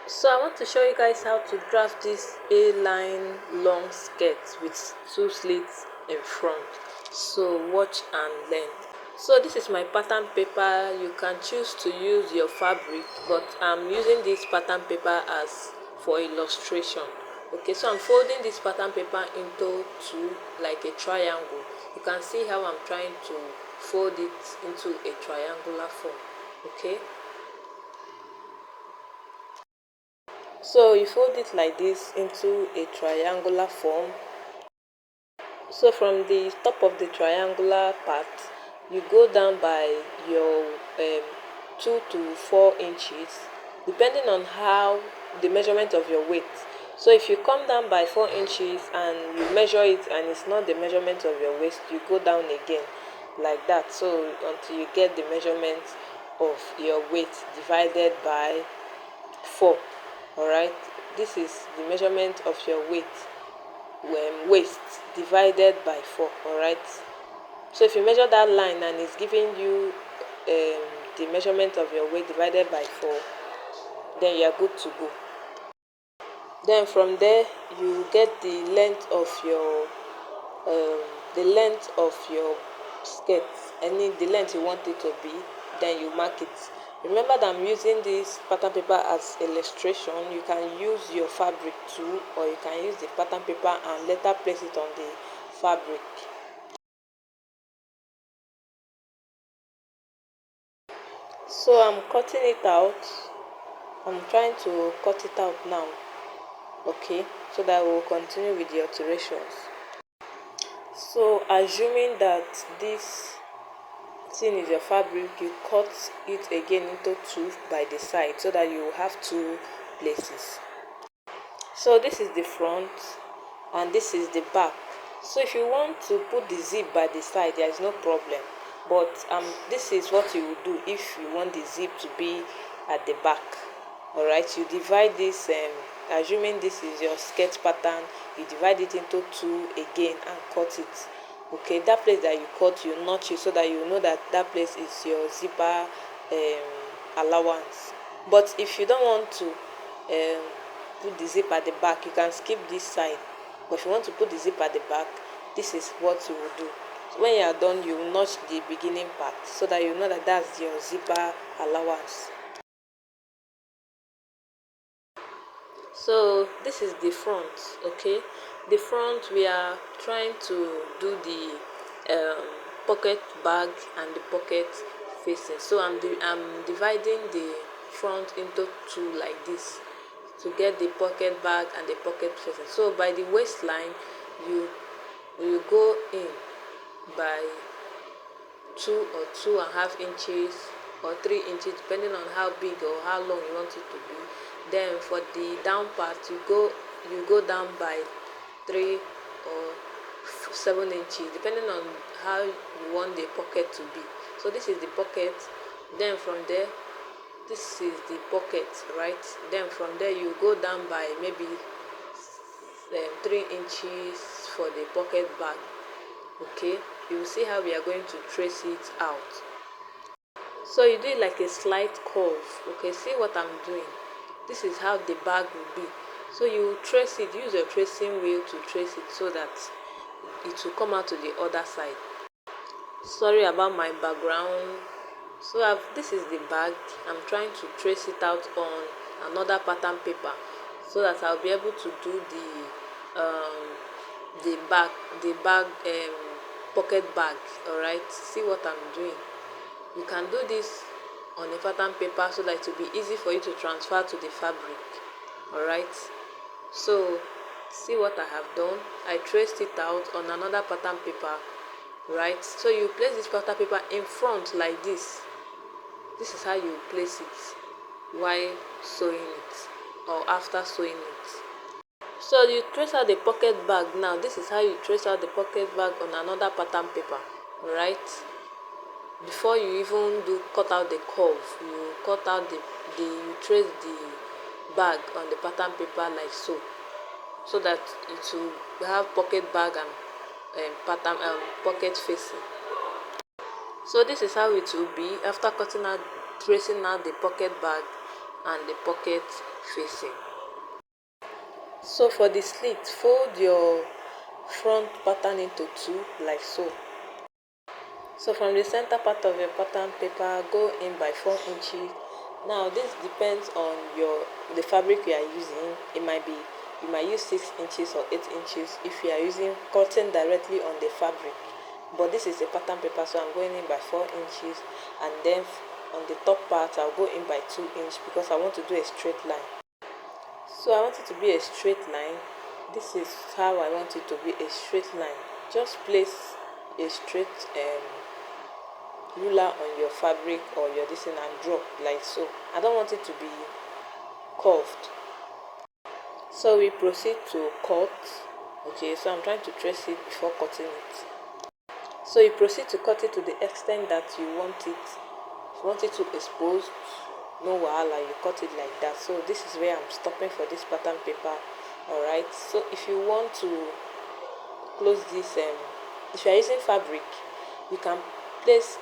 So I want to show you guys how to draft this A-line long skirt with two slits in front. So watch and learn. So this is my pattern paper. You can choose to use your fabric, but I'm using this pattern paper as for illustration. Okay, so I'm folding this pattern paper into two, like a triangle. You can see how I'm trying to fold it into a triangular form. Okay, so you fold it like this into a triangular form. So from the top of the triangular part, you go down by your 2 to 4 inches, depending on how the measurement of your weight. So if you come down by 4 inches and you measure it and it's not the measurement of your waist, you go down again like that. So until you get the measurement of your weight divided by 4. All right, this is the measurement of your weight waist divided by 4. All right, so if you measure that line and it's giving you the measurement of your weight divided by 4, then you are good to go. Then from there you get the length of your skirt, the length you want it to be. Then you mark it. Remember that I'm using this pattern paper as illustration. You can use your fabric too, or you can use the pattern paper and later place it on the fabric. So I'm cutting it out. I'm trying to cut it out now. Okay, so that we'll continue with the alterations. So assuming that this thing is your fabric, you cut it again into two by the side so that you have two places. So this is the front and this is the back. So if you want to put the zip by the side, there is no problem, but this is what you will do if you want the zip to be at the back. All right, you divide this, assuming this is your skirt pattern, you divide it into two again and cut it. Okay, that place that you cut, you notch it so that you know that that place is your zipper allowance. But if you don't want to put the zip at the back, you can skip this side. But if you want to put the zip at the back, this is what you will do. So when you are done, you will notch the beginning part so that you know that that's your zipper allowance. So this is the front. Okay, the front, we are trying to do the pocket bag and the pocket facing. So I'm dividing the front into two like this to get the pocket bag and the pocket facing. So by the waistline, you go in by 2 or 2.5 inches or 3 inches, depending on how big or how long you want it to be. Then for the down part, you go down by 3 or 7 inches, depending on how you want the pocket to be. So this is the pocket. Then from there, this is the pocket, right? Then from there you go down by maybe 3 inches for the pocket bag. Okay, you will see how we are going to trace it out. So you do it like a slight curve. Okay, see what I'm doing. This is how the bag will be. So you trace it, use your tracing wheel to trace it so that it will come out to the other side. Sorry about my background. So this is the bag. I'm trying to trace it out on another pattern paper so that I'll be able to do the bag pocket bag. All right, see what I'm doing. You can do this on a pattern paper so that it will be easy for you to transfer to the fabric. All right, so see what I have done. I traced it out on another pattern paper, right? So you place this pattern paper in front like this. This is how you place it while sewing it or after sewing it. So you trace out the pocket bag now. This is how you trace out the pocket bag on another pattern paper. All right, before you even cut out the curve, you cut out you trace the bag on the pattern paper like so that it will have pocket bag and pattern pocket facing. So this is how it will be after tracing out the pocket bag and the pocket facing. So for the slit, fold your front pattern into two like so. So from the center part of your pattern paper, go in by 4 inches. Now this depends on the fabric you are using. It might be, you might use 6 inches or 8 inches if you are using cutting directly on the fabric, but this is a pattern paper, so I'm going in by 4 inches, and then on the top part I'll go in by 2 inches because I want to do a straight line. So I want it to be a straight line. This is how I want it to be, a straight line. Just place a straight ruler on your fabric or your this thing and draw like so. I don't want it to be curved. So we proceed to cut. Okay, so I'm trying to trace it before cutting it. So you proceed to cut it to the extent that you want it. If you want it to expose, no wahala, you cut it like that. So this is where I'm stopping for this pattern paper. Alright, so if you want to close this, if you are using fabric, you can place